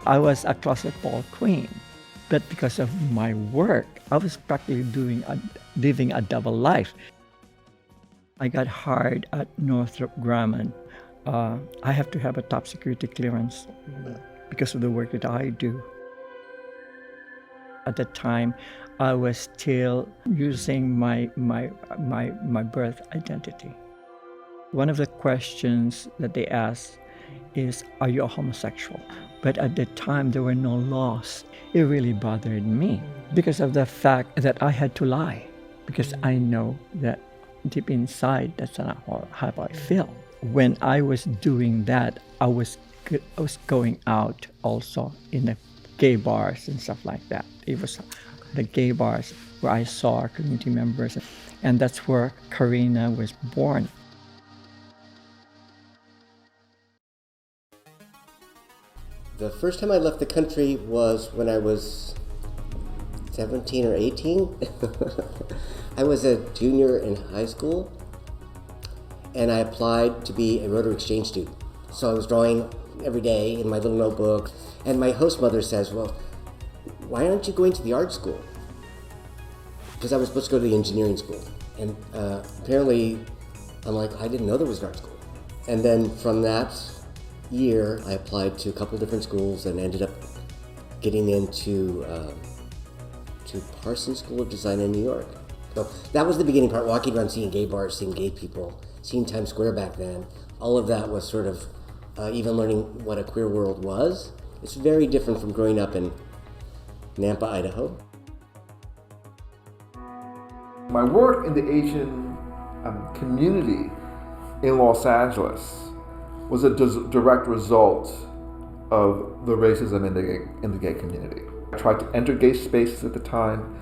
I was a closet ball queen, but because of my work, I was practically living a double life. I got hired at Northrop Grumman. I have to have a top security clearance because of the work that I do. At the time, I was still using my birth identity. One of the questions that they asked is, are you a homosexual? But at the time, there were no laws. It really bothered me because of the fact that I had to lie, because I know that deep inside, that's not how I feel. When I was doing that, I was going out also in the gay bars and stuff like that. It was the gay bars where I saw our community members, and that's where Karina was born. The first time I left the country was when I was 17 or 18. I was a junior in high school, and I applied to be a Rotary Exchange student. So I was drawing every day in my little notebook, and my host mother says, well, why aren't you going to the art school? Because I was supposed to go to the engineering school. And apparently, I'm like, I didn't know there was an art school. And then from that year, I applied to a couple different schools and ended up getting into to Parsons School of Design in New York. So that was the beginning part, walking around seeing gay bars, seeing gay people, seeing Times Square back then. All of that was sort of, even learning what a queer world was. It's very different from growing up in Nampa, Idaho. My work in the Asian community in Los Angeles was a direct result of the racism in the gay community. I tried to enter gay spaces at the time,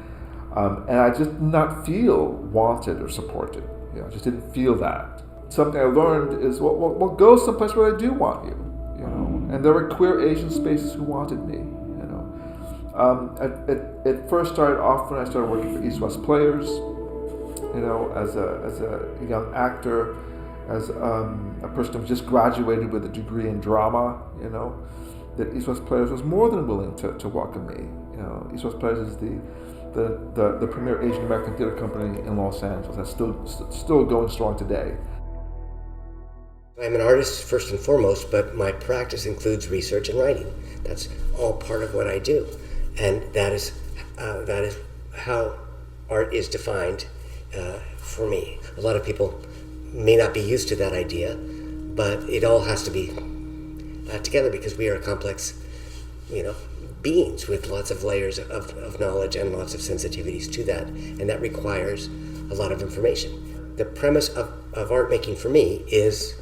and I just did not feel wanted or supported. I just didn't feel that. Something I learned is, well, go someplace where I do want you. And there were queer Asian spaces who wanted me. It first started off when I started working for East West Players. As a young actor, as a person who was just graduated with a degree in drama, that East West Players was more than willing to welcome me. East West Players is the premier Asian American theater company in Los Angeles. That's still going strong today. I'm an artist first and foremost, but my practice includes research and writing. That's all part of what I do, and that is how art is defined for me. A lot of people may not be used to that idea, but it all has to be together because we are complex, beings with lots of layers of knowledge and lots of sensitivities to that, and that requires a lot of information. The premise of art making for me is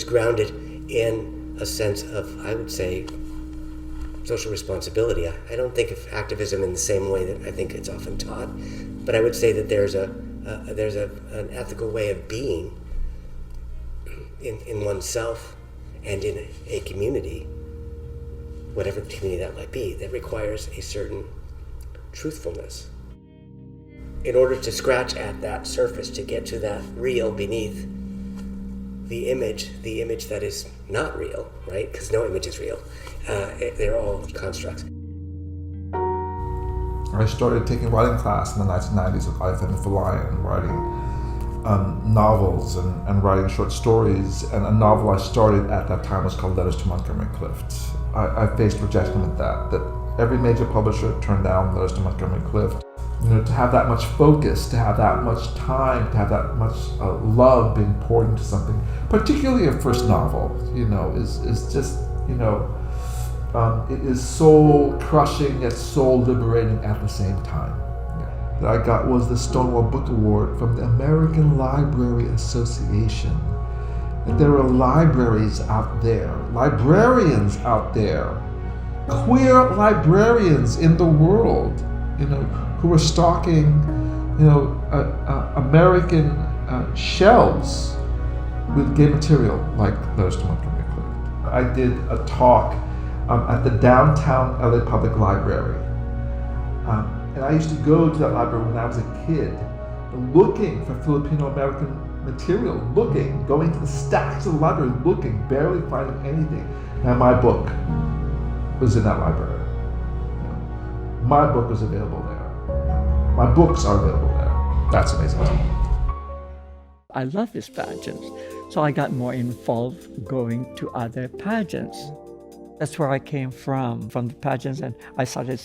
grounded in a sense of, I would say, social responsibility. I don't think of activism in the same way that I think it's often taught, but I would say that there's an ethical way of being in oneself and in a community, whatever community that might be, that requires a certain truthfulness. In order to scratch at that surface, to get to that real beneath the image that is not real, right? Because no image is real. They're all constructs. I started taking writing class in the 1990s with Ivan Falayan, writing novels and writing short stories. And a novel I started at that time was called Letters to Montgomery Clift. I faced rejection with that every major publisher turned down Letters to Montgomery Clift. To have that much focus, to have that much time, to have that much love being poured into something, particularly a first novel, is just, it is soul crushing yet soul liberating at the same time. That I got was the Stonewall Book Award from the American Library Association. And there are libraries out there, librarians out there, queer librarians in the world, who are stocking, American shelves with gay material like Letters to Montgomery Clift. I did a talk at the downtown LA Public Library. And I used to go to that library when I was a kid, looking for Filipino American material, looking, going to the stacks of the library, looking, barely finding anything. And my book was in that library. My book was available there. My books are available there. That's amazing to me. I love these pageants, so I got more involved going to other pageants. That's where I came from the pageants, and I started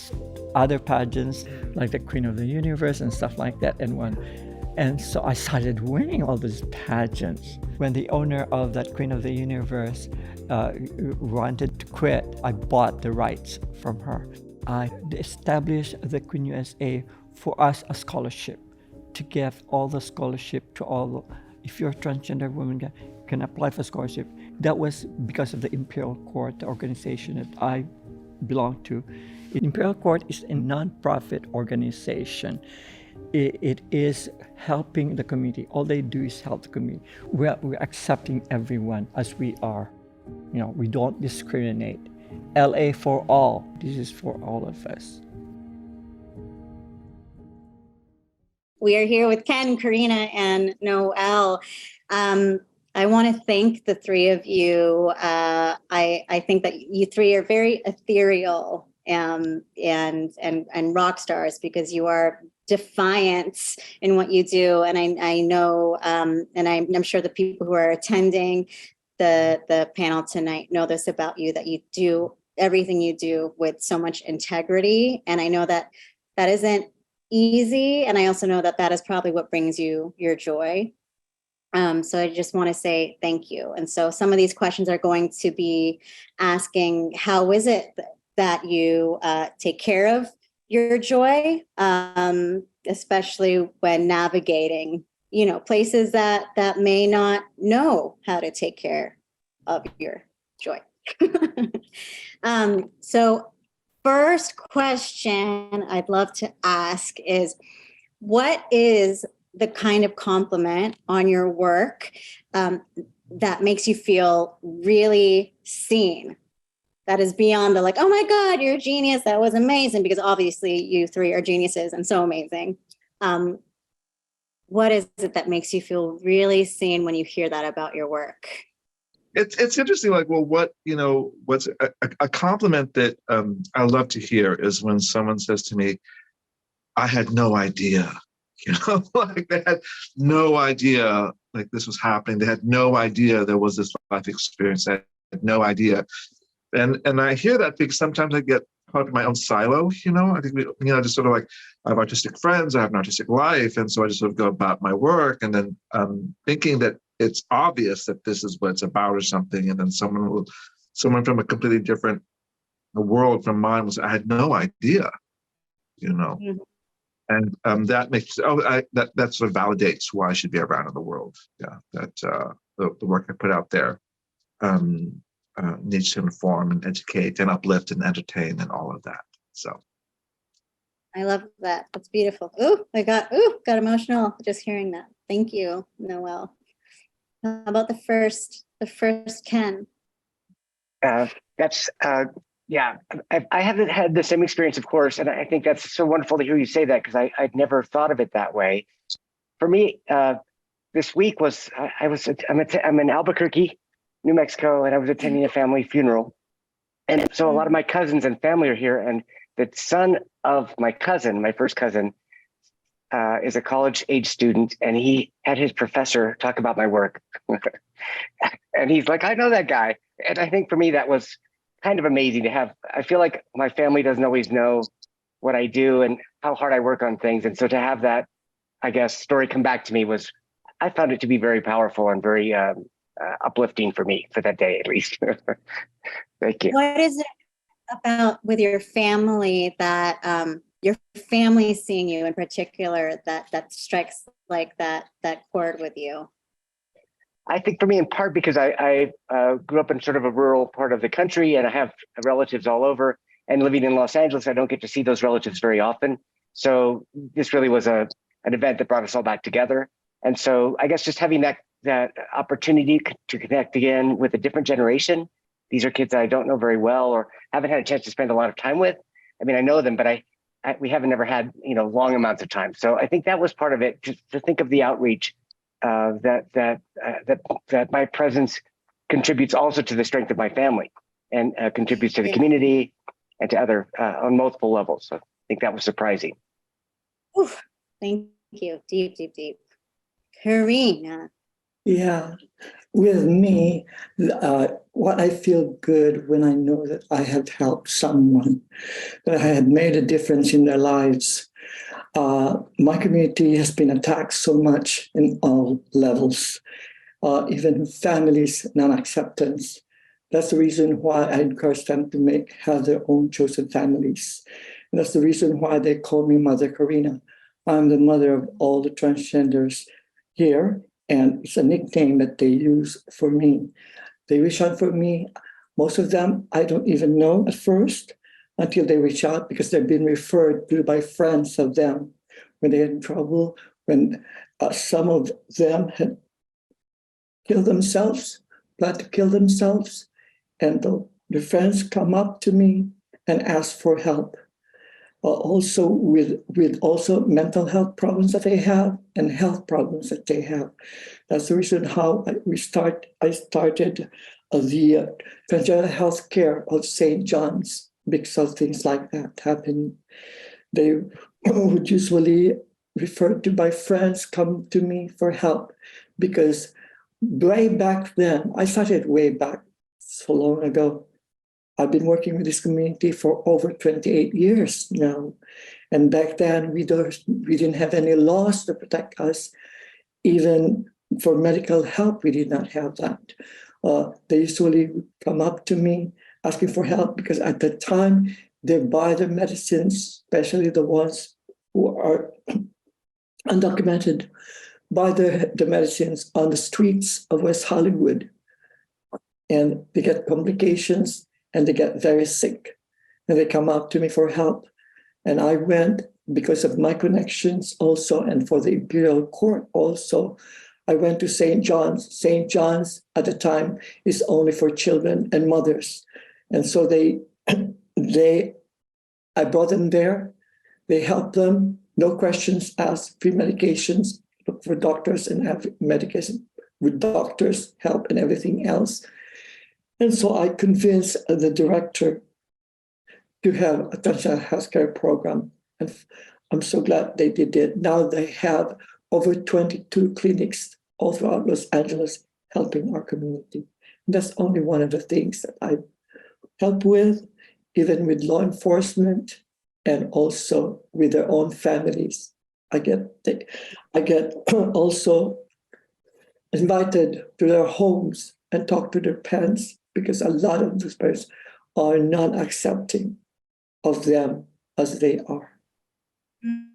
other pageants like the Queen of the Universe and stuff like that. And so I started winning all these pageants. When the owner of that Queen of the Universe wanted to quit, I bought the rights from her. I established the Queen USA for us a scholarship to give all the scholarship to all. If you're a transgender woman, can apply for scholarship. That was because of the Imperial Court, the organization that I belong to. Imperial Court is a non-profit organization. It is helping the community. All they do is help the community. We're accepting everyone as we are. We don't discriminate. LA for all. This is for all of us. We are here with Ken, Karina, and Noel. I want to thank the three of you. I think that you three are very ethereal and rock stars, because you are defiant in what you do. And I know, and I'm sure the people who are attending the panel tonight know this about you, that you do everything you do with so much integrity. And I know that isn't easy. And I also know that is probably what brings you your joy. So I just want to say thank you. And so some of these questions are going to be asking, how is it that you take care of your joy, especially when navigating, places that may not know how to take care of your joy. So first question I'd love to ask is, what is the kind of compliment on your work that makes you feel really seen? That is beyond the oh my God, you're a genius. That was amazing. Because obviously you three are geniuses and so amazing. What is it that makes you feel really seen when you hear that about your work? It's interesting. What's a compliment that I love to hear is when someone says to me, I had no idea, they had no idea this was happening. They had no idea there was this life experience. They had no idea. And I hear that because sometimes I get caught up in my own silo, I think just sort of I have artistic friends, I have an artistic life. And so I just sort of go about my work and then thinking that it's obvious that this is what it's about or something. And then someone from a completely different world from mine was, I had no idea, Mm-hmm. And that makes, that sort of validates why I should be around in the world. Yeah, that the work I put out there needs to inform and educate and uplift and entertain and all of that. So. I love that. That's beautiful. I got emotional just hearing that. Thank you, Noel. How about the first Ken? I haven't had the same experience, of course, and I think that's so wonderful to hear you say that, because I'd never thought of it that way. For me, this week was I'm in Albuquerque, New Mexico, and I was attending a family funeral, and so a lot of my cousins and family are here, and the son of my cousin, my first cousin, is a college-age student, and he had his professor talk about my work. And he's like, I know that guy. And I think for me, that was kind of amazing to have. I feel like my family doesn't always know what I do and how hard I work on things. And so to have that, I guess, story come back to me I found it to be very powerful and very uplifting for me for that day, at least. Thank you. What is it about with your family that your family seeing you in particular that strikes that chord with you? I think for me, in part because I grew up in sort of a rural part of the country, and I have relatives all over. And living in Los Angeles, I don't get to see those relatives very often. So this really was an event that brought us all back together. And so I guess just having that opportunity to connect again with a different generation. These are kids that I don't know very well or haven't had a chance to spend a lot of time with. I mean, I know them, but we haven't never had long amounts of time. So I think that was part of it, to think of the outreach that my presence contributes also to the strength of my family and contributes to the community and to other on multiple levels. So I think that was surprising. Oof, thank you. Deep, deep, deep. Karina. Yeah, with me, what I feel good when I know that I have helped someone, that I had made a difference in their lives. My community has been attacked so much in all levels, even families, non-acceptance. That's the reason why I encourage them to have their own chosen families. And that's the reason why they call me Mother Karina. I'm the mother of all the transgenders here, and it's a nickname that they use for me. They reach out for me. Most of them I don't even know at first until they reach out, because they've been referred to by friends of them when they're in trouble, when some of them had killed themselves, planned to kill themselves, and the friends come up to me and ask for help. Also with also mental health problems that they have and health problems that they have. That's the reason how I started the transgender health care of St. John's, because of things like that happening. They would usually refer to my friends, come to me for help, because way back then, I started way back so long ago. I've been working with this community for over 28 years now. And back then, we didn't have any laws to protect us. Even for medical help, we did not have that. They usually come up to me asking for help, because at the time, they buy the medicines, especially the ones who are undocumented, buy the medicines on the streets of West Hollywood. And they get complications, and they get very sick, and they come up to me for help. And I went, because of my connections also, and for the Imperial Court also, I went to St. John's. St. John's at the time is only for children and mothers. And so I brought them there. They helped them, no questions asked, free medications, look for doctors and have medication with doctors' help and everything else. And so I convinced the director to have a transgender healthcare program. And I'm so glad they did it. Now they have over 22 clinics all throughout Los Angeles helping our community. And that's only one of the things that I help with, even with law enforcement and also with their own families. I get also invited to their homes and talk to their parents, because a lot of those parents are non-accepting of them as they are.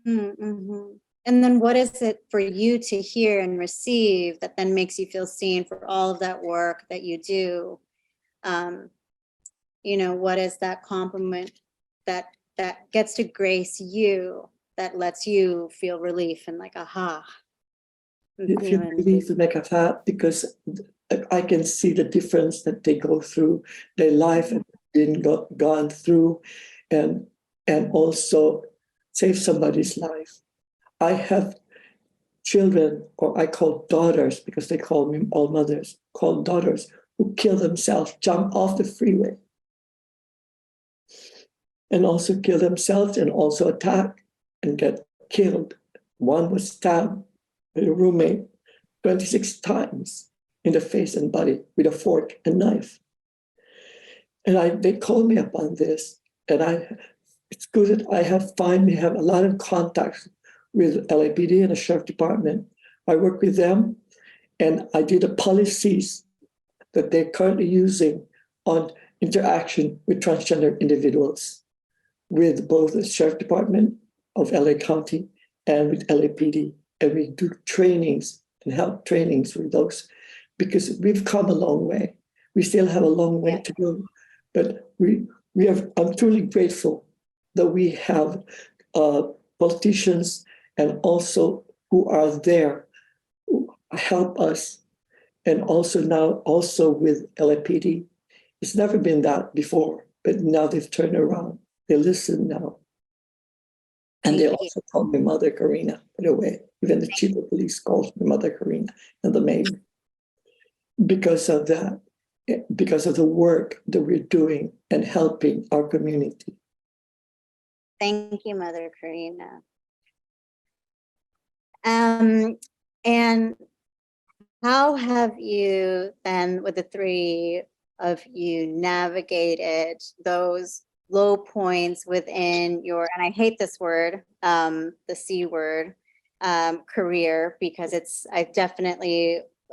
Mm-hmm. And then what is it for you to hear and receive that then makes you feel seen for all of that work that you do? What is that compliment that gets to grace you, that lets you feel relief and like, aha. You feel relief and like that, because I can see the difference that they go through, their life and been gone through, and also save somebody's life. I have children, or I call daughters, because they call me all mothers, called daughters, who kill themselves, jump off the freeway, and also kill themselves and also attack and get killed. One was stabbed by a roommate 26 times in the face and body with a fork and knife. And they called me upon this, and it's good that I finally have a lot of contacts with LAPD and the Sheriff Department. I work with them, and I did the policies that they're currently using on interaction with transgender individuals, with both the Sheriff Department of LA County and with LAPD. And we do trainings and help trainings with those, because we've come a long way. We still have a long way to go, but I'm truly grateful that we have politicians and also who are there who help us, and also now also with LAPD. It's never been that before, but now they've turned around. They listen now. And they Thank you. also call me Mother Karina, by the way. Even the chief of police calls me Mother Karina, and the mayor. Because of that, because of the work that we're doing and helping our community. Thank you, Mother Karina. And how have you then, with the three of you, navigated those low points within your, and I hate this word, the C word, career, because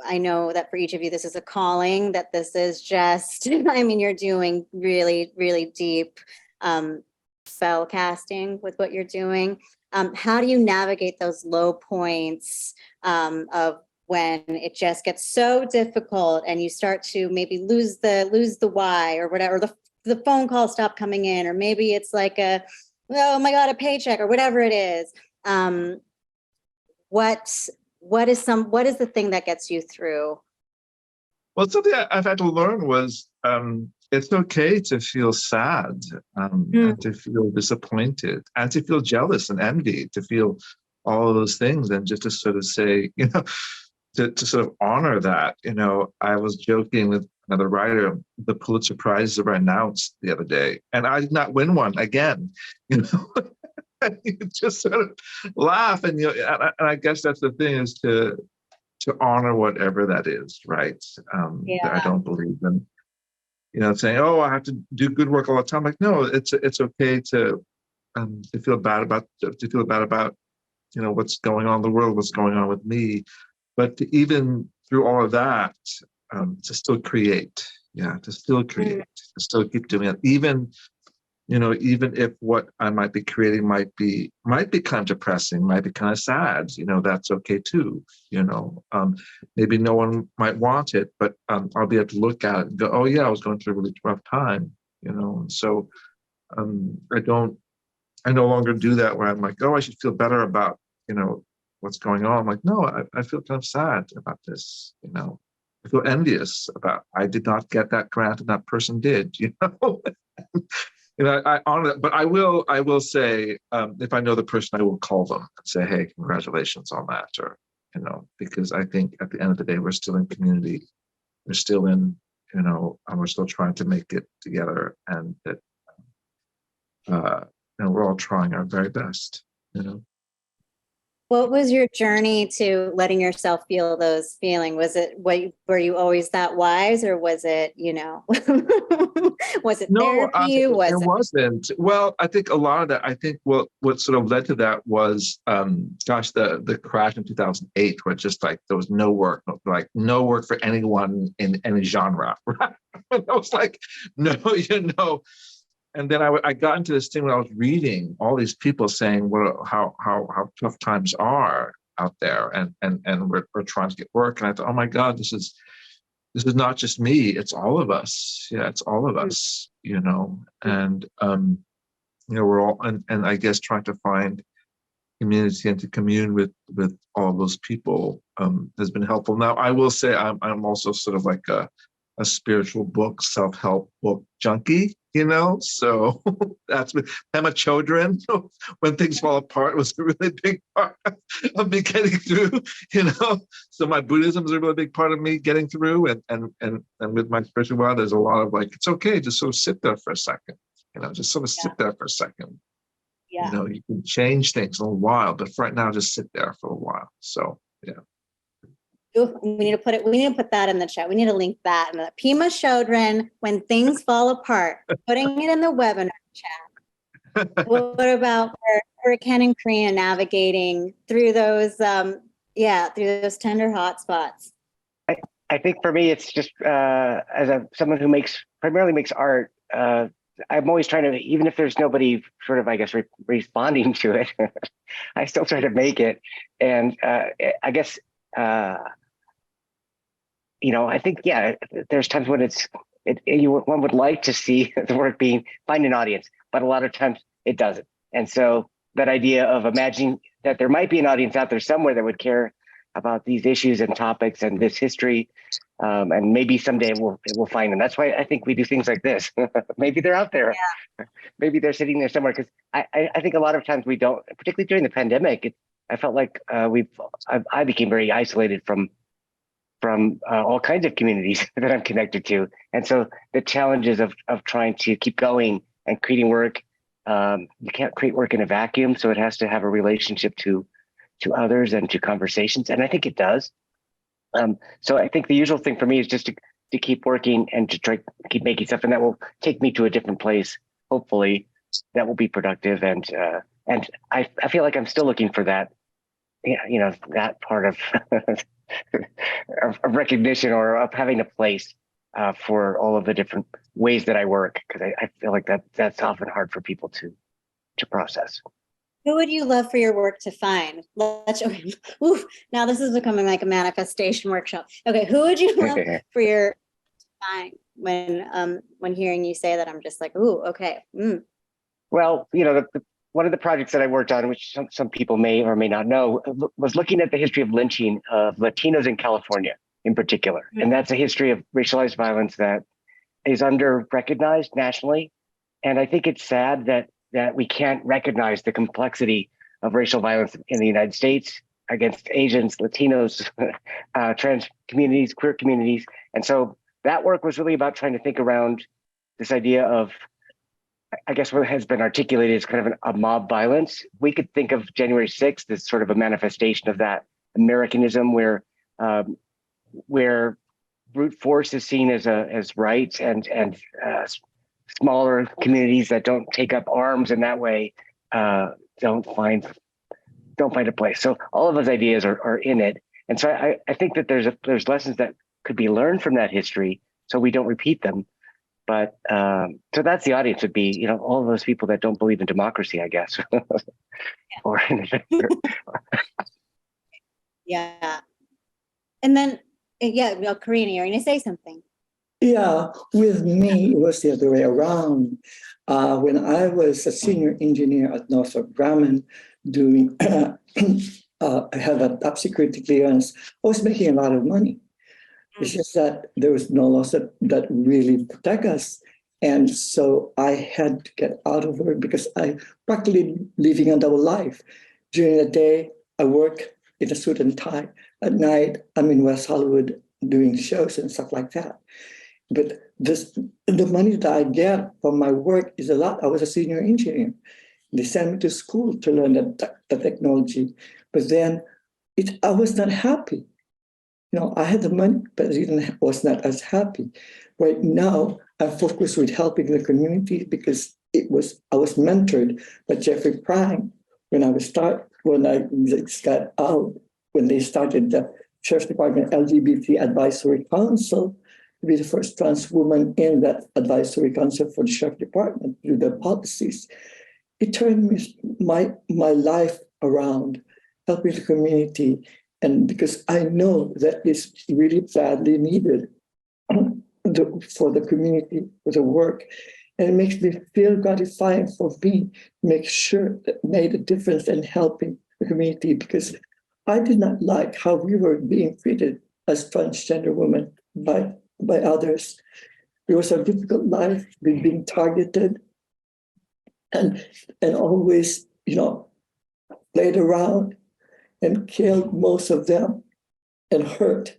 I know that for each of you, this is a calling, that this is just, I mean, you're doing really, really deep spell casting with what you're doing. How do you navigate those low points of when it just gets so difficult and you start to maybe lose the why or whatever, the phone calls stop coming in, or maybe it's like oh my God, a paycheck or whatever it is. What is the thing that gets you through? Well, something I've had to learn was it's okay to feel sad and to feel disappointed and to feel jealous and envy, to feel all of those things, and just to sort of say, to sort of honor that. I was joking with another writer, the Pulitzer Prizes were announced the other day, and I did not win one again. You just sort of laugh, and I guess that's the thing, is to honor whatever that is, right? I don't believe in, saying, "Oh, I have to do good work all the time." Like, no, it's okay to feel bad about what's going on in the world, what's going on with me, but to, even through all of that, to still create, to still create, to still keep doing it, even if what I might be creating might be kind of depressing, might be kind of sad, that's okay too. Maybe no one might want it, but I'll be able to look at it and go, oh yeah, I was going through a really rough time, and so I no longer do that where I'm like, oh, I should feel better about, what's going on. I'm like, no, I feel kind of sad about this, I feel envious about, I did not get that grant and that person did, I honor that, but I will say, if I know the person, I will call them and say, hey, congratulations on that, or, because I think at the end of the day, we're still in community, we're still in, and we're still trying to make it together, and that, we're all trying our very best, What was your journey to letting yourself feel those feelings? Were you always that wise, or was it, was it No, therapy? it wasn't. Well, I think a lot of that, what sort of led to that was, the crash in 2008, where just like there was no work for anyone in any genre. Right? I was like, no, And then I got into this thing when I was reading all these people saying how tough times are out there, and we're trying to get work. And I thought, oh my God, this is not just me, it's all of us. Yeah, it's all of us, and we're all, and I guess trying to find community and to commune with all those people has been helpful. Now, I will say I'm also sort of like a spiritual book, self-help book junkie, so that's been Pema Chodron, When Things Fall Apart, was a really big part of me getting through, so my Buddhism is a really big part of me getting through, and with my spirituality, there's a lot of like, it's okay to sort of sit there for a second, just sort of sit there for a second. You can change things in a while, but for right now, just sit there for a while. So yeah. Ooh, we need to put that in the chat. We need to link that. Pema Chodron, When Things Fall Apart, putting it in the webinar chat. What about for Ken and Karina navigating through those, through those tender hot spots? I think for me, it's just someone who primarily makes art. I'm always trying to, even if there's nobody sort of, I guess, responding to it, I still try to make it. And I guess, I think, there's times when one would like to see the work find an audience, but a lot of times it doesn't. And so that idea of imagining that there might be an audience out there somewhere that would care about these issues and topics and this history. And maybe someday we'll find them. That's why I think we do things like this. Maybe they're out there. Yeah. Maybe they're sitting there somewhere. Because I think a lot of times we don't, particularly during the pandemic. I felt like I became very isolated from all kinds of communities that I'm connected to, and so the challenges of trying to keep going and creating work. You can't create work in a vacuum, so it has to have a relationship to others and to conversations, and I think it does. So I think the usual thing for me is just to keep working and to try keep making stuff, and that will take me to a different place. Hopefully, that will be productive, and I feel like I'm still looking for that. Yeah, you know, that part of of recognition or of having a place for all of the different ways that I work, because I feel like that's often hard for people to process. Who would you love for your work to find? Ooh, now this is becoming like a manifestation workshop. Okay, who would you love for your find when hearing you say that? I'm just like, ooh, okay. Mm. Well, you know, one of the projects that I worked on, which some people may or may not know, was looking at the history of lynching of Latinos in California in particular. Mm-hmm. And that's a history of racialized violence that is under-recognized nationally. And I think it's sad that we can't recognize the complexity of racial violence in the United States against Asians, Latinos, trans communities, queer communities. And so that work was really about trying to think around this idea of, I guess what has been articulated is kind of a mob violence. We could think of January 6th as sort of a manifestation of that Americanism, where brute force is seen as right, and smaller communities that don't take up arms in that way don't find a place. So all of those ideas are in it, and so I think that there's lessons that could be learned from that history, so we don't repeat them. But so that's the audience would be, you know, all of those people that don't believe in democracy, I guess. Or yeah. And then, yeah, well, Karina, you're going to say something. Yeah, with me, it was the other way around. When I was a senior engineer at Northrop Grumman doing, I had a top security clearance, I was making a lot of money. It's just that there was no laws that really protect us. And so I had to get out of work because I practically living a double life. During the day, I work in a suit and tie. At night, I'm in West Hollywood doing shows and stuff like that. But the money that I get from my work is a lot. I was a senior engineer. They sent me to school to learn the technology. But then I was not happy. You know, I had the money, but I was not as happy. Right now, I'm focused with helping the community because I was mentored by Jeffrey Prime when I got out, when they started the Sheriff's Department LGBT Advisory Council, to be the first trans woman in that advisory council for the Sheriff's Department through the policies. It turned my life around, helping the community. And because I know that it's really badly needed for the community, for the work. And it makes me feel gratifying for me to make sure that made a difference in helping the community, because I did not like how we were being treated as transgender women by others. It was a difficult life, being targeted and always, you know, played around and killed most of them and hurt.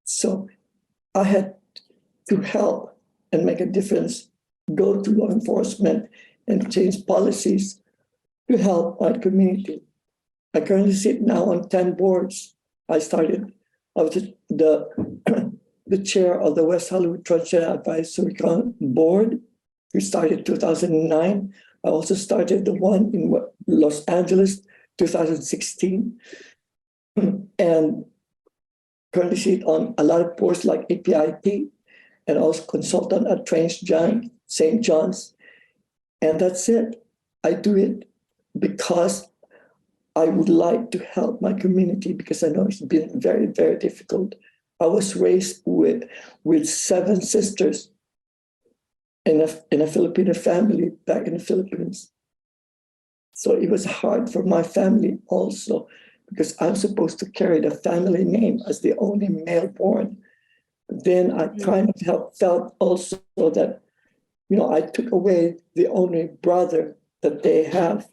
So I had to help and make a difference, go to law enforcement and change policies to help our community. I currently sit now on 10 boards. I was the chair of the West Hollywood Transgender Advisory Board. We started in 2009. I also started the one in Los Angeles, 2016. And currently sit on a lot of boards like APIP and also consultant at St. John's. And that's it. I do it because I would like to help my community, because I know it's been very, very difficult. I was raised with 7 sisters in a Filipino family back in the Philippines. So it was hard for my family also because I'm supposed to carry the family name as the only male born. Then I kind of felt also that, I took away the only brother that they have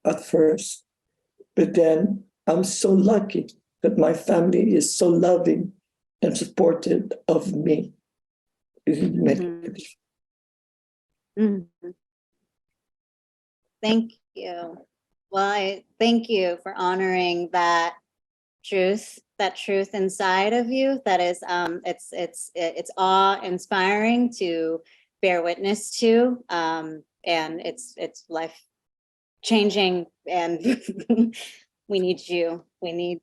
at first. But then I'm so lucky that my family is so loving and supportive of me. Thank you. Well, I thank you for honoring that truth inside of you. That is, it's awe-inspiring to bear witness to, and it's life changing, and we need you. We need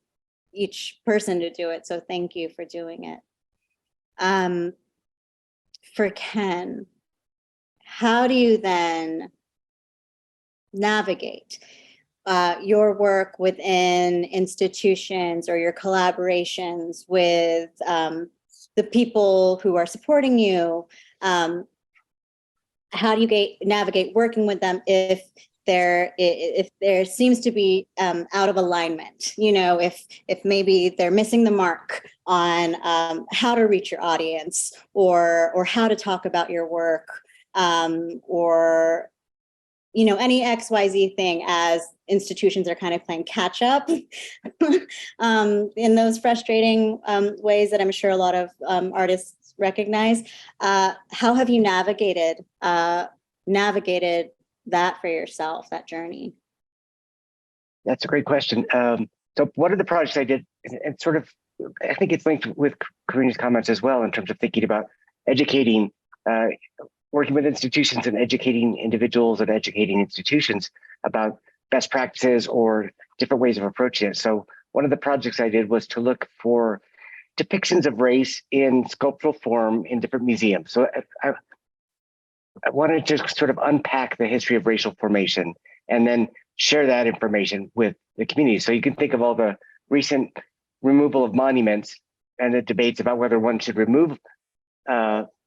each person to do it. So thank you for doing it. For Ken, how do you then navigate your work within institutions or your collaborations with the people who are supporting you? How do you navigate working with them if there seems to be out of alignment? If maybe they're missing the mark on how to reach your audience, or how to talk about your work, or any XYZ thing, as institutions are kind of playing catch up in those frustrating ways that I'm sure a lot of artists recognize. How have you navigated that for yourself, that journey? That's a great question. So one of the projects I did, and sort of, I think it's linked with Karina's comments as well, in terms of thinking about educating, working with institutions and educating individuals and educating institutions about best practices or different ways of approaching it. So one of the projects I did was to look for depictions of race in sculptural form in different museums. So I wanted to sort of unpack the history of racial formation and then share that information with the community. So you can think of all the recent removal of monuments and the debates about whether one should remove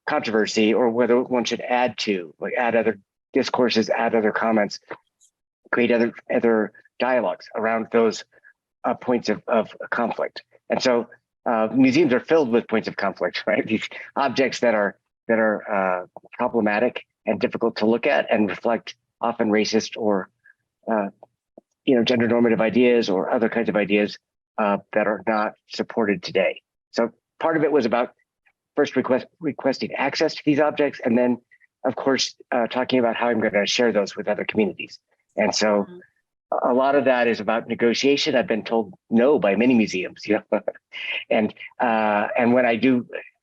controversy or whether one should add other discourses, add other comments, create other dialogues around those points of conflict. And so museums are filled with points of conflict, right? These objects that are problematic and difficult to look at and reflect often racist or gender normative ideas or other kinds of ideas that are not supported today. So part of it was about first requesting access to these objects, and then of course talking about how I'm going to share those with other communities. And so a lot of that is about negotiation. I've been told no by many museums, and when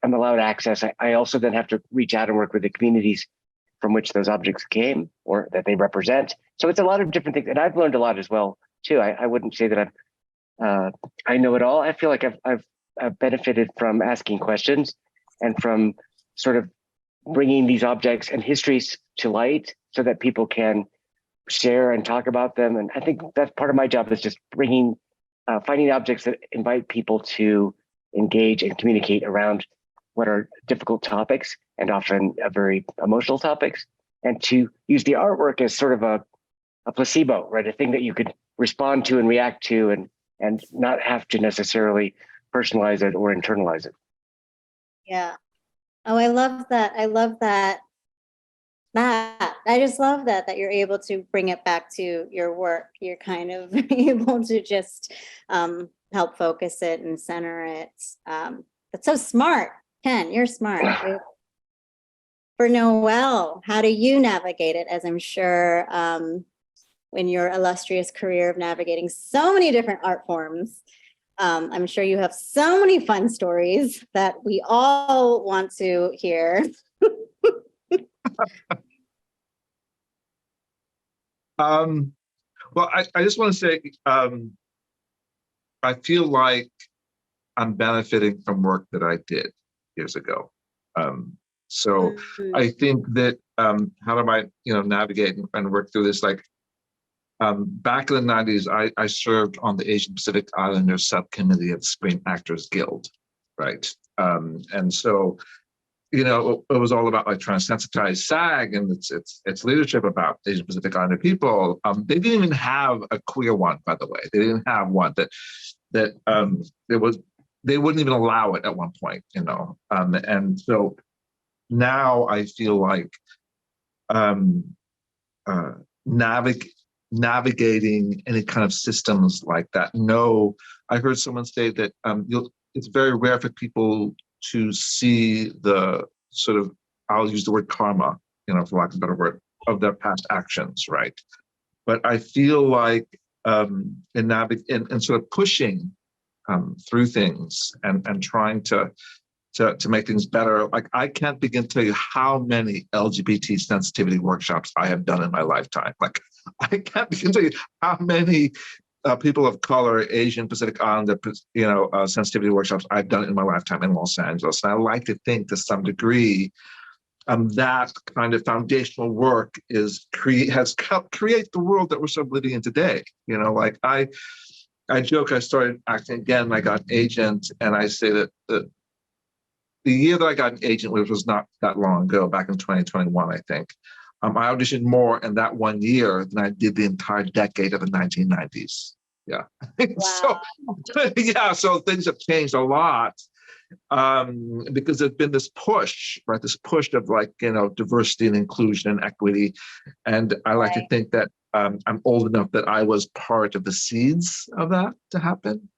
I'm allowed access, I also then have to reach out and work with the communities from which those objects came or that they represent. So it's a lot of different things, and I've learned a lot as well too. I wouldn't say that I know it all. I feel like I've benefited from asking questions and from sort of bringing these objects and histories to light so that people can share and talk about them. And I think that's part of my job, is just finding objects that invite people to engage and communicate around what are difficult topics and often very emotional topics, and to use the artwork as sort of a placebo, right? A thing that you could respond to and react to and not have to necessarily personalize it or internalize it. Yeah. Oh, I love that. I love that. I just love that you're able to bring it back to your work. You're kind of able to just help focus it and center it. That's so smart. Ken, you're smart. For Noel, how do you navigate it? As I'm sure in your illustrious career of navigating so many different art forms, I'm sure you have so many fun stories that we all want to hear. Well, I just want to say, I feel like I'm benefiting from work that I did years ago. So I think that how do I, navigate and work through this? Like back in the 90s, I served on the Asian Pacific Islanders subcommittee of the Screen Actors Guild, right? And so it was all about like trying to sensitize SAG and its leadership about Asian Pacific Islander people. They didn't even have a queer one, by the way. They didn't have one that it was. They wouldn't even allow it at one point, and so now I feel like navigating any kind of systems like that. No, I heard someone say that it's very rare for people to see the sort of, I'll use the word karma, for lack of a better word, of their past actions, right? But I feel like in sort of pushing through things and trying to make things better. Like, I can't begin to tell you how many LGBT sensitivity workshops I have done in my lifetime. Like, I can't begin to tell you how many people of color, Asian, Pacific Islander, sensitivity workshops I've done in my lifetime in Los Angeles. And I like to think, to some degree, that kind of foundational work has helped create the world that we're sort of living in today. Like, I joke, I started acting again, I got an agent, and I say that the year that I got an agent, which was not that long ago, back in 2021, I think, I auditioned more in that 1 year than I did the entire decade of the 1990s. Yeah. Wow. So things have changed a lot because there's been this push, right? This push of diversity and inclusion and equity. And I like to think that I'm old enough that I was part of the seeds of that to happen,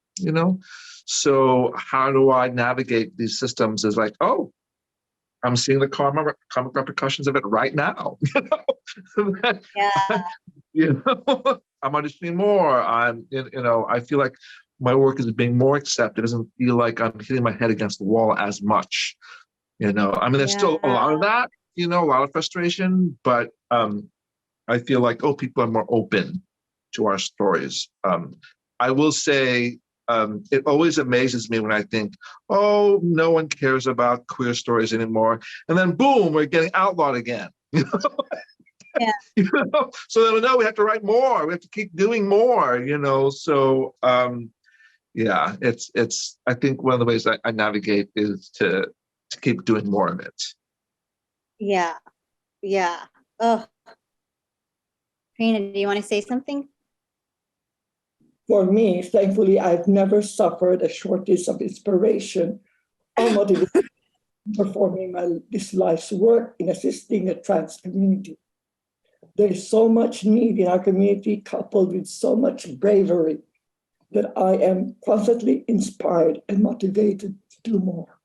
So how do I navigate these systems is like, oh, I'm seeing the karmic repercussions of it right now. Yeah. I'm auditioning more. I feel like my work is being more accepted. It doesn't feel like I'm hitting my head against the wall as much. There's still a lot of that, a lot of frustration, but I feel like, people are more open to our stories. I will say, it always amazes me when I think, oh, no one cares about queer stories anymore. And then boom, we're getting outlawed again. Yeah. So then, no, we have to write more. We have to keep doing more, So it's I think one of the ways I navigate is to keep doing more of it. Yeah. Yeah. Oh, Karina, do you want to say something? For me, thankfully, I've never suffered a shortage of inspiration or motivation performing this life's work in assisting the trans community. There is so much need in our community, coupled with so much bravery, that I am constantly inspired and motivated to do more.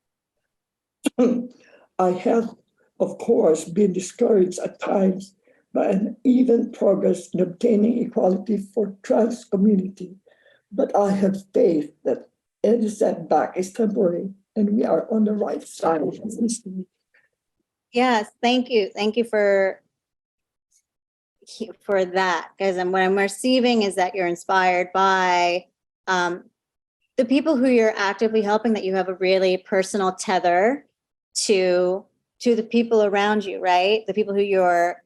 I have, of course, been discouraged at times by uneven progress in obtaining equality for trans community, but I have faith that any setback is temporary and we are on the right side of history. Yes, thank you. Thank you for that, because what I'm receiving is that you're inspired by the people who you're actively helping, that you have a really personal tether to the people around you, right? The people who you're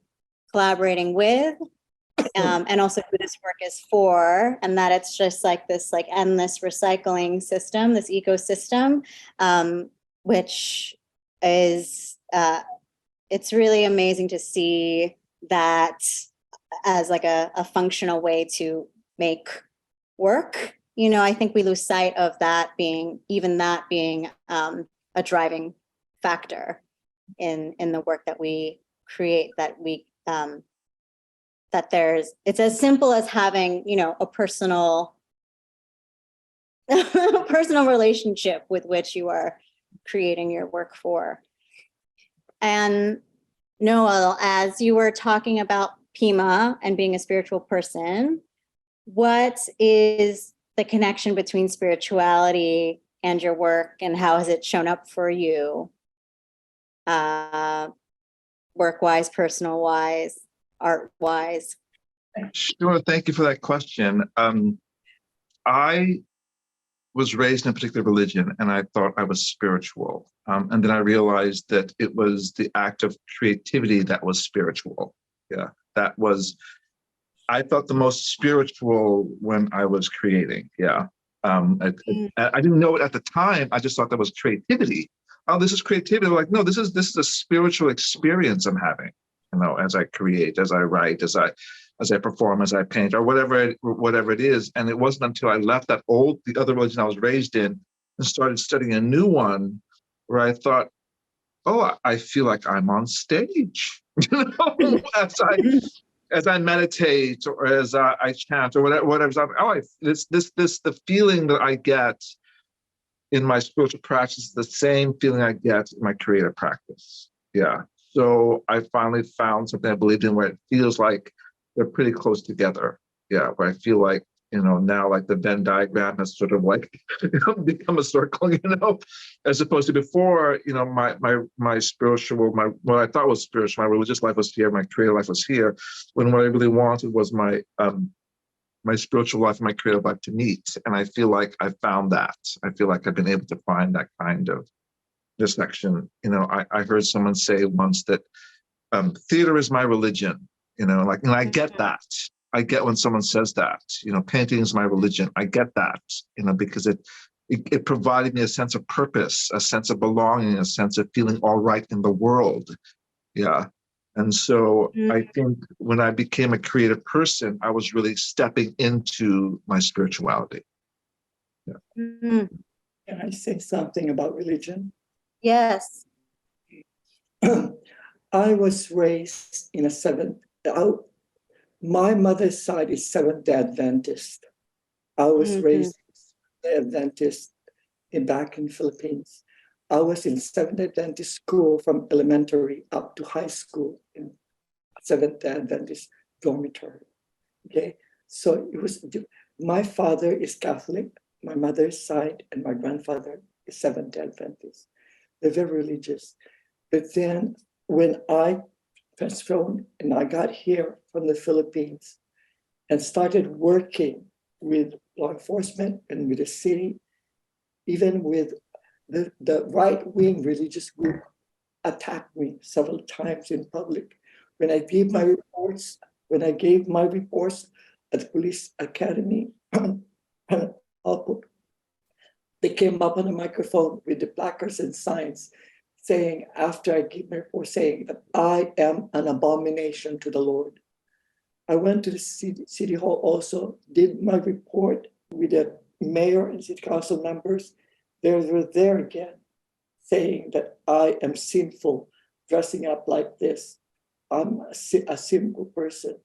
collaborating with, and also who this work is for, and that it's just like this endless recycling system, this ecosystem, which is it's really amazing to see that as a functional way to make work. I think we lose sight of that being a driving factor in the work that we create, it's as simple as having, a personal relationship with which you are creating your work for. And Noel, as you were talking about Pima and being a spiritual person, what is the connection between spirituality and your work, and how has it shown up for you, work-wise, personal-wise, art-wise? Sure. Thank you for that question. I was raised in a particular religion and I thought I was spiritual. And then I realized that it was the act of creativity that was spiritual. Yeah, I felt the most spiritual when I was creating. Yeah. I didn't know it at the time. I just thought that was creativity. oh, this is creativity. Like, no, this is a spiritual experience I'm having, as I create, as I write, as I perform, as I paint, or whatever it is. And it wasn't until I left the other religion I was raised in, and started studying a new one, where I thought, oh, I feel like I'm on stage, as I meditate, or as I chant, or whatever. The feeling that I get in my spiritual practice is the same feeling I get in my creative practice. Yeah. So I finally found something I believed in, where it feels like they're pretty close together. Yeah. Where I feel like, now like the Venn diagram has sort of like become a circle, as opposed to before, my spiritual, what I thought was spiritual, my religious life was here, my creative life was here, when what I really wanted was my spiritual life and my creative life to meet. And I feel like I found that. I feel like I've been able to find that kind of intersection. I heard someone say once that theater is my religion, and I get that. I get when someone says that, painting is my religion. I get that, because it provided me a sense of purpose, a sense of belonging, a sense of feeling all right in the world. Yeah. And so I think when I became a creative person, I was really stepping into my spirituality. Yeah. Mm-hmm. Can I say something about religion? Yes. I was raised in my mother's side is Seventh-day Adventist. I was raised Seventh-day Adventist back in Philippines. I was in Seventh-day Adventist school from elementary up to high school in Seventh-day Adventist dormitory. Okay, so it was. My father is Catholic, my mother's side, and my grandfather is Seventh-day Adventist. They're very religious. But then when I transformed and I got here from the Philippines and started working with law enforcement and with the city, even with the right-wing religious group attacked me several times in public. When I gave my reports at the police academy, they came up on the microphone with the placards and signs saying, after I gave my report, saying that I am an abomination to the Lord. I went to the city hall also, did my report with the mayor and city council members. They were there again, saying that I am sinful, dressing up like this. I'm a sinful person.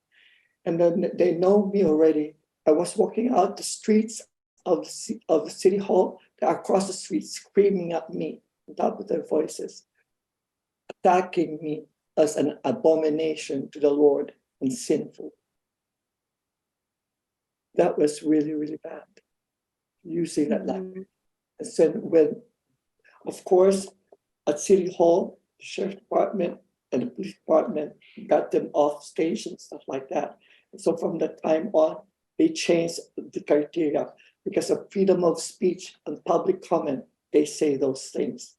And then they know me already. I was walking out the streets of the city hall, across the street, screaming at me on top of their voices, attacking me as an abomination to the Lord and sinful. That was really, really bad, using that language. And so when, of course, at City Hall, the Sheriff's Department and the Police Department got them off station, stuff like that. And so from that time on, they changed the criteria because of freedom of speech and public comment, they say those things.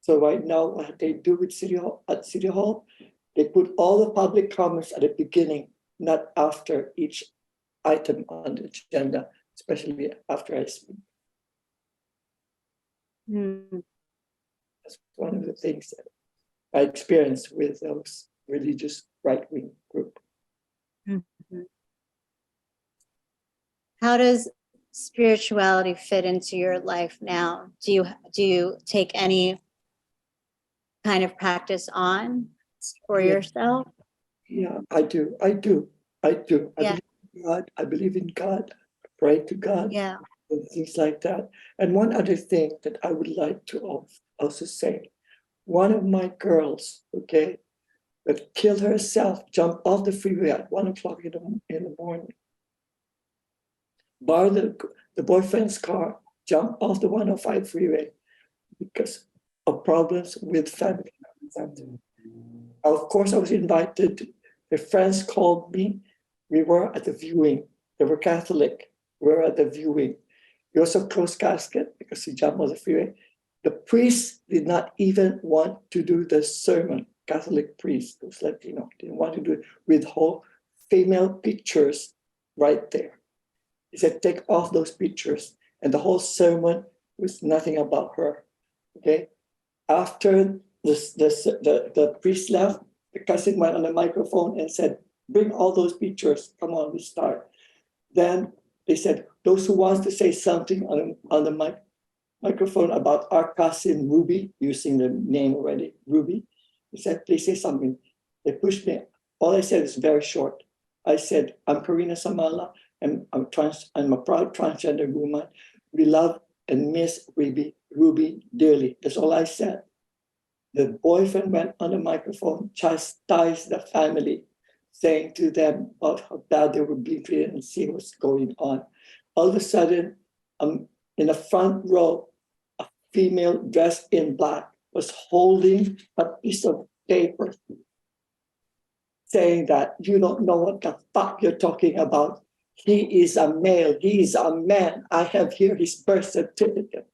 So right now, what they do with City Hall, they put all the public comments at the beginning, not after each item on the agenda, especially after I speak. That's one of the things that I experienced with those religious right-wing group. How does spirituality fit into your life now? Do you take any kind of practice on for yourself? Yeah, I do. Yeah. I believe in God. I pray to God. Yeah. And things like that. And one other thing that I would like to also say, one of my girls, okay, that killed herself, jumped off the freeway at 1:00 in the morning, borrowed the boyfriend's car, jumped off the 105 freeway because of problems with family. Of course, I was invited. The friends called me. We were at the viewing. They were Catholic. We were at the viewing. We also closed casket because he jumped on the freeway. The priest did not even want to do the sermon. Catholic priest, those Latino, didn't want to do it with whole female pictures right there. He said, take off those pictures. And the whole sermon was nothing about her. Okay. After the priest left, the cousin went on the microphone and said, bring all those pictures. Come on, we start. Then they said, those who wants to say something on the microphone about our cousin Ruby, using the name already, Ruby. He said, please say something. They pushed me. All I said is very short. I said, I'm Karina Samala, and I'm a proud transgender woman. We love and miss Ruby dearly. That's all I said. The boyfriend went on the microphone, chastised the family, saying to them about how bad they were being treated and see what's going on. All of a sudden, in the front row, a female dressed in black was holding a piece of paper saying that you don't know what the fuck you're talking about. He is a male, he is a man. I have here his birth certificate.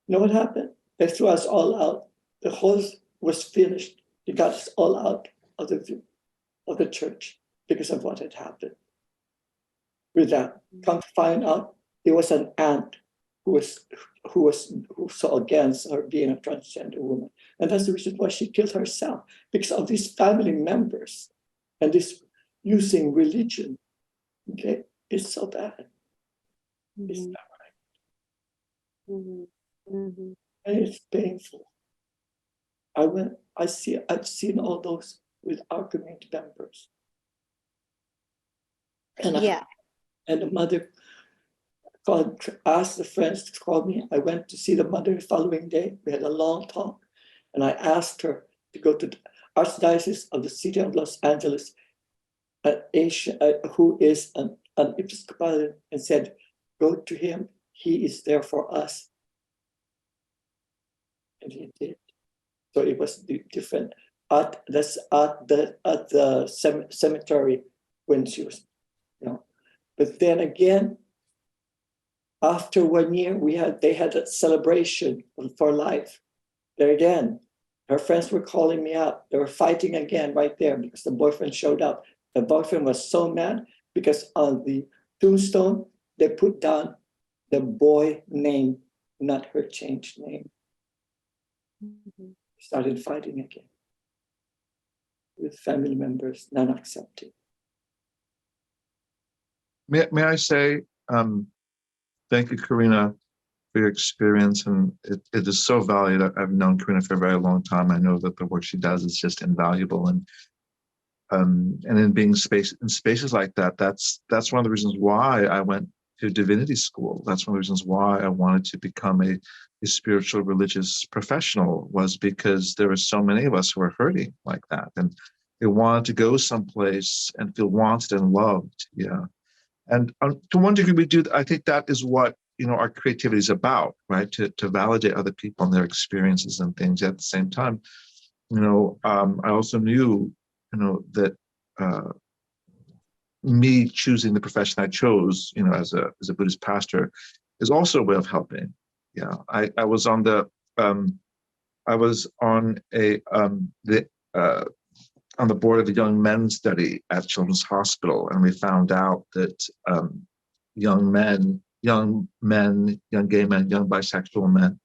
You know what happened? They threw us all out. The whole was finished. They got us all out of the church because of what had happened. With that, come to find out, there was an aunt who saw against her being a transgender woman. And that's the reason why she killed herself, because of these family members and this using religion. Okay, it's so bad. It's not right. And it's painful. I've seen all those with our community members. And and the mother asked the friends to call me. I went to see the mother the following day. We had a long talk. And I asked her to go to the Archdiocese of the City of Los Angeles, who is an Episcopalian, and said, go to him. He is there for us. And he did. So it was different at the cemetery when she was, But then again, after 1 year, they had a celebration for life. There again, her friends were calling me up. They were fighting again right there because the boyfriend showed up. The boyfriend was so mad because on the tombstone, they put down the boy name, not her changed name. Started fighting again with family members not accepting. May I say, thank you, Karina, for your experience, and it is so valued. I've known Karina for a very long time. I know that the work she does is just invaluable, and in being in spaces like that, that's one of the reasons why I went to divinity school. That's one of the reasons why I wanted to become a spiritual religious professional, was because there were so many of us who were hurting like that, and they wanted to go someplace and feel wanted and loved. Yeah. And to one degree, we do. I think that is what our creativity is about, right? To validate other people and their experiences and things. At the same time, I also knew, that me choosing the profession I chose, as a Buddhist pastor, is also a way of helping. Yeah, I was on the board of the young men's study at Children's Hospital, and we found out that young gay men, young bisexual men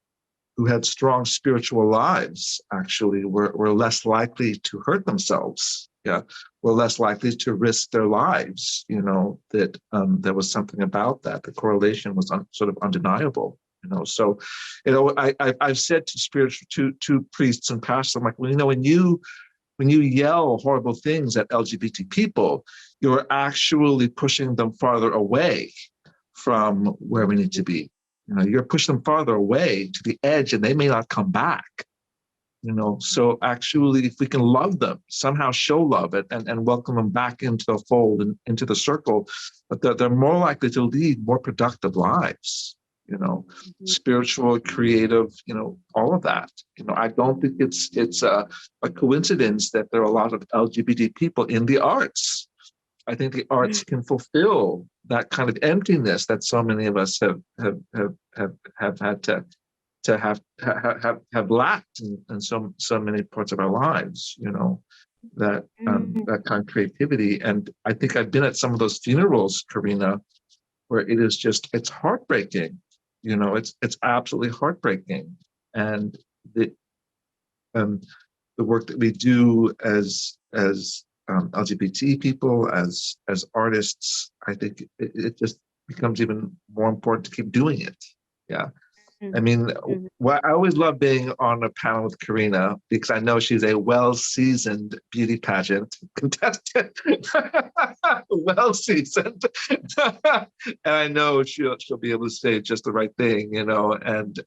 who had strong spiritual lives actually were less likely to hurt themselves. Yeah, were less likely to risk their lives. That there was something about that. The correlation was sort of undeniable. So, I've said to priests and pastors, I'm like, well, when you yell horrible things at LGBT people, you're actually pushing them farther away from where we need to be. You're pushing them farther away to the edge, and they may not come back. So actually, if we can love them, somehow show love and welcome them back into the fold and into the circle, but they're more likely to lead more productive lives. Spiritual, creative, all of that. I don't think it's a coincidence that there are a lot of LGBT people in the arts. I think the arts can fulfill that kind of emptiness that so many of us have had to have lacked in so many parts of our lives. That kind of creativity. And I think I've been at some of those funerals, Karina, where it's heartbreaking. It's absolutely heartbreaking. And the work that we do as LGBT people, as artists, I think it just becomes even more important to keep doing it. Yeah. I mean, well, I always love being on a panel with Karina because I know she's a well-seasoned beauty pageant contestant. Well-seasoned. And I know she'll be able to say just the right thing, you know, and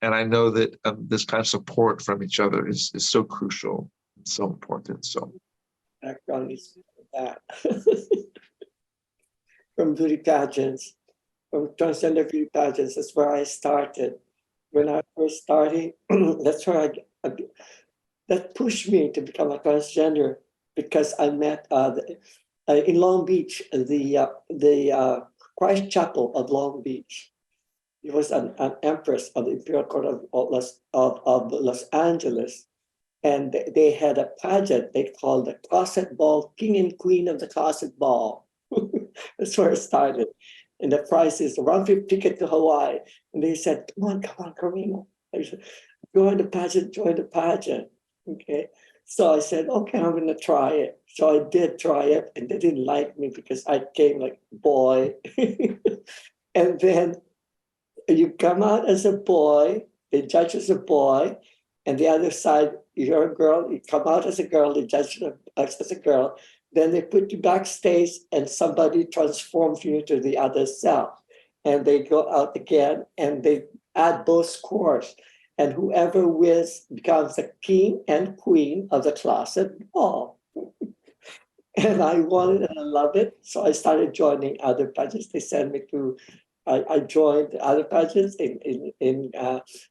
I know that this kind of support from each other is so crucial, so important. So Background is that from beauty pageants, from transgender beauty pageants. That's where I started. When I first started, that's where that pushed me to become a transgender, because I met in Long Beach, the Christ Chapel of Long Beach. He was an empress of the Imperial Court of Los Angeles. And they had a pageant they called the Closet Ball, King and Queen of the Closet Ball. That's where it started. And the price is a round-trip ticket to Hawaii. And they said, come on, Karina. I said, join the pageant. Okay. So I said, okay, I'm going to try it. So I did try it, and they didn't like me because I came like boy. And then you come out as a boy, they judge as a boy, and the other side, you're a girl, you come out as a girl, they judge you as a girl, then they put you backstage and somebody transforms you into the other self. And they go out again and they add both scores. And whoever wins becomes the king and queen of the closet ball. And I wanted and I loved it. So I started joining other pageants. They sent me to, I joined other pageants in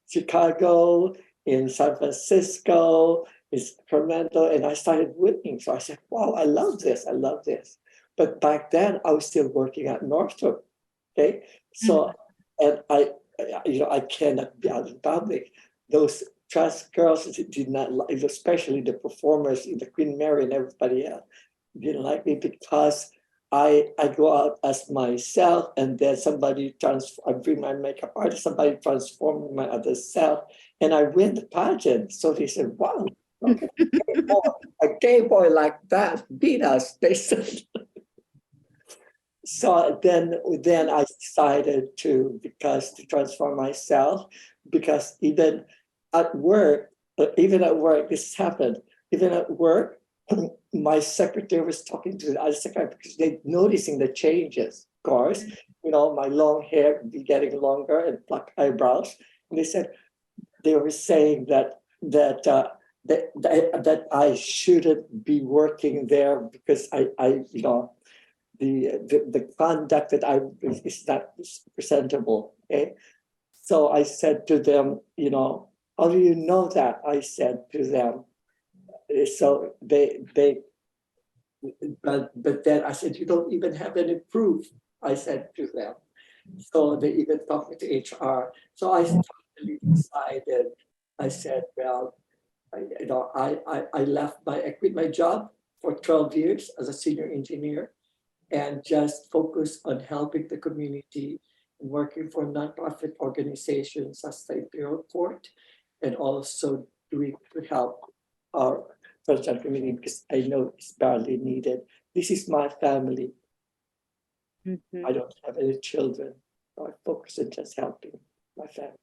Chicago, in San Francisco, in Sacramento, and I started winning. So I said, wow, I love this. But back then I was still working at Northrop. Okay. So, and I cannot be out in public. Those trans girls did not like, especially the performers in the Queen Mary and everybody else, didn't like me because I go out as myself, and then I bring my makeup artist, somebody transform my other self, and I win the pageant. So they said, wow, okay, a gay boy like that beat us, they said. So then I decided to transform myself, because even at work, this happened. Even at work, my secretary was talking to the other secretary because they're noticing the changes. Of course, my long hair be getting longer and black eyebrows. And they were saying that I shouldn't be working there because the conduct that is not presentable. Okay, so I said to them, how do you know that? I said to them. So but then I said, you don't even have any proof. I said to them. So they even talked me to HR. So I finally decided. I said, well, I quit my job for 12 years as a senior engineer, and just focus on helping the community and working for nonprofit organizations as the Imperial Court, and also doing to help our transgender community, because I know it's badly needed. This is my family. I don't have any children. So I focus on just helping my family.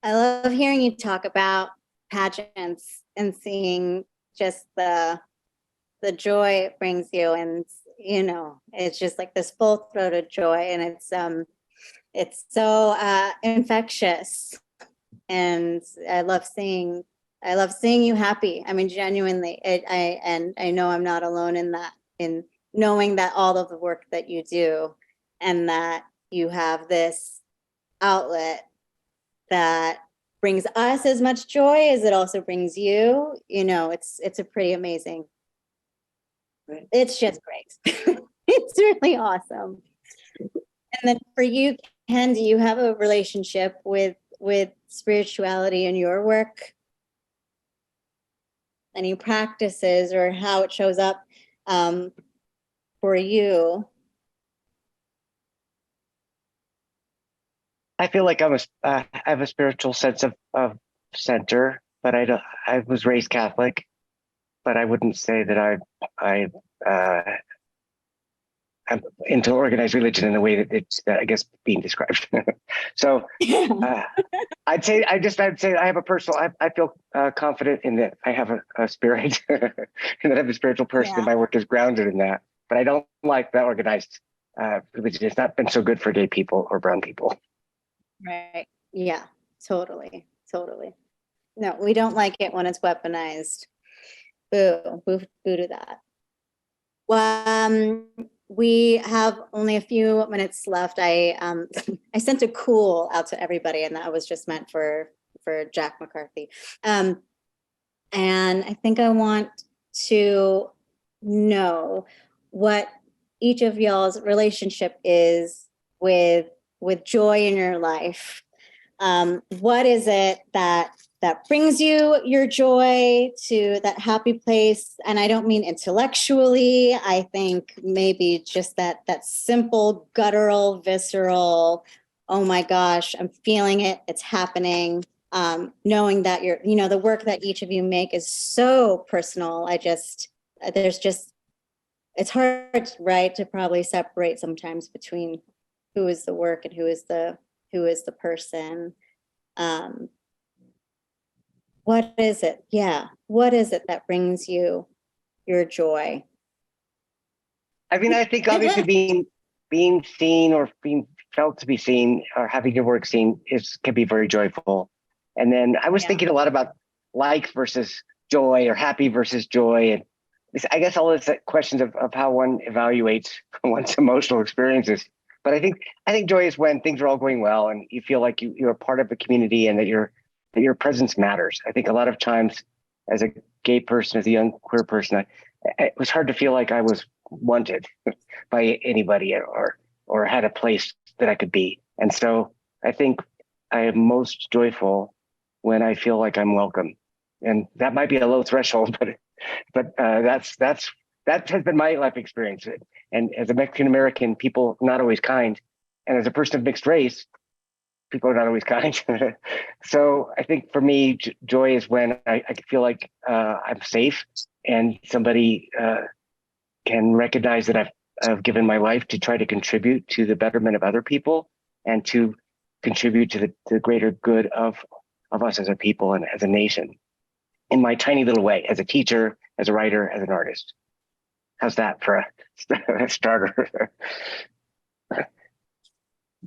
I love hearing you talk about pageants and seeing just the joy it brings you, and it's just like this full-throated joy, and it's so infectious, and I love seeing you happy. I mean, genuinely, I know I'm not alone in that, in knowing that all of the work that you do, and that you have this outlet that brings us as much joy as it also brings you. It's a pretty amazing. It's just great. It's really awesome. And then for you, Ken, do you have a relationship with spirituality in your work? Any practices or how it shows up for you? I feel like I have a spiritual sense of center, but I was raised Catholic, but I wouldn't say that uh, I'm into organized religion in the way that it's, I guess, being described. So uh, I'd say I have a personal, I feel confident in that I have a spirit and that I'm a spiritual person and my work is grounded in that. But I don't like that organized religion. It's not been so good for gay people or brown people. Right. Yeah, totally. Totally. No, we don't like it when it's weaponized. Boo, boo, boo to that. Well, we have only a few minutes left. I I sent a cool out to everybody, and that was just meant for Jack McCarthy. And I think I want to know what each of y'all's relationship is with joy in your life. What is it that brings you your joy to that happy place? And I don't mean intellectually. I think maybe just that simple, guttural, visceral, oh my gosh, I'm feeling it, it's happening. Knowing that the work that each of you make is so personal. It's hard, right, to probably separate sometimes between who is the work and who is the person. What is it? Yeah. What is it that brings you your joy? I mean, I think obviously being seen or being felt to be seen or having your work seen can be very joyful. And then I was thinking a lot about like versus joy or happy versus joy. And I guess all this questions of how one evaluates one's emotional experiences. But I think joy is when things are all going well and you feel like you're a part of a community and that your presence matters. I think a lot of times as a gay person, as a young queer person, it was hard to feel like I was wanted by anybody or had a place that I could be. And so I think I am most joyful when I feel like I'm welcome. And that might be a low threshold, but that has been my life experience. And as a Mexican American, people are not always kind. And as a person of mixed race, people are not always kind. So I think for me, joy is when I feel like I'm safe and somebody can recognize that I've given my life to try to contribute to the betterment of other people and to contribute to the greater good of us as a people and as a nation in my tiny little way, as a teacher, as a writer, as an artist. How's that for a starter?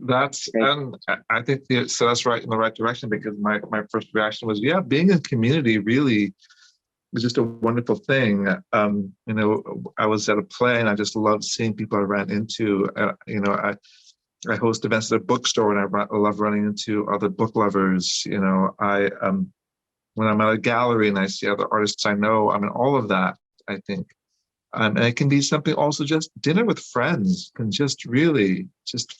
And I think so that's right in the right direction, because my first reaction was, being in community really is just a wonderful thing. I was at a play and I just loved seeing people I ran into. I host events at a bookstore and I love running into other book lovers. When I'm at a gallery and I see other artists I know, I mean, all of that, I think. And it can be something also, just dinner with friends can just really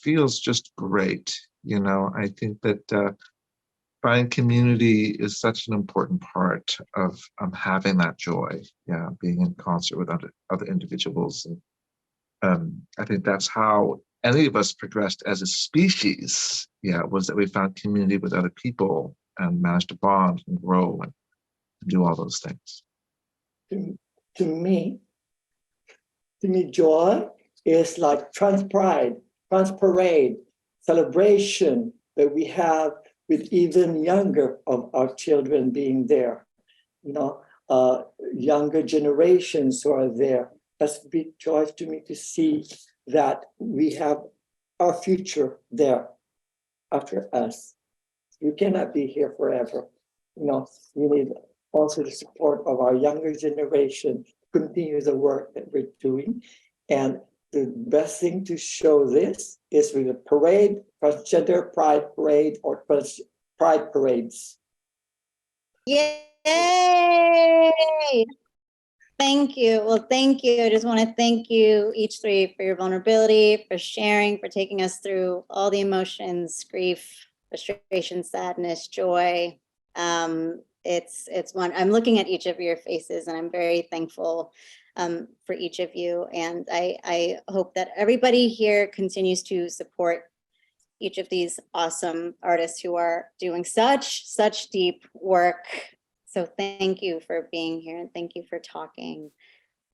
feels just great. I think that finding community is such an important part of having that joy. Yeah, being in concert with other individuals. And I think that's how any of us progressed as a species. Yeah, was that we found community with other people and managed to bond and grow and do all those things. To me, joy is like trans pride, trans parade, celebration that we have with even younger of our children being there. Younger generations who are there. That's a big joy to me to see that we have our future there after us. We cannot be here forever. We need also the support of our younger generation to continue the work that we're doing. And the best thing to show this is with a parade, transgender pride parade or pride parades. Yay! Thank you. Well, thank you. I just want to thank you, each three, for your vulnerability, for sharing, for taking us through all the emotions, grief, frustration, sadness, joy. It's one. I'm looking at each of your faces, and I'm very thankful for each of you. And I hope that everybody here continues to support each of these awesome artists who are doing such deep work. So thank you for being here, and thank you for talking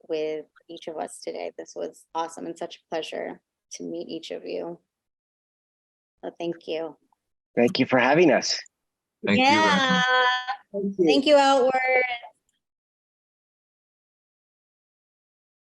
with each of us today. This was awesome and such a pleasure to meet each of you. So thank you. Thank you for having us. Thank you. Yeah. Thank you, Outward.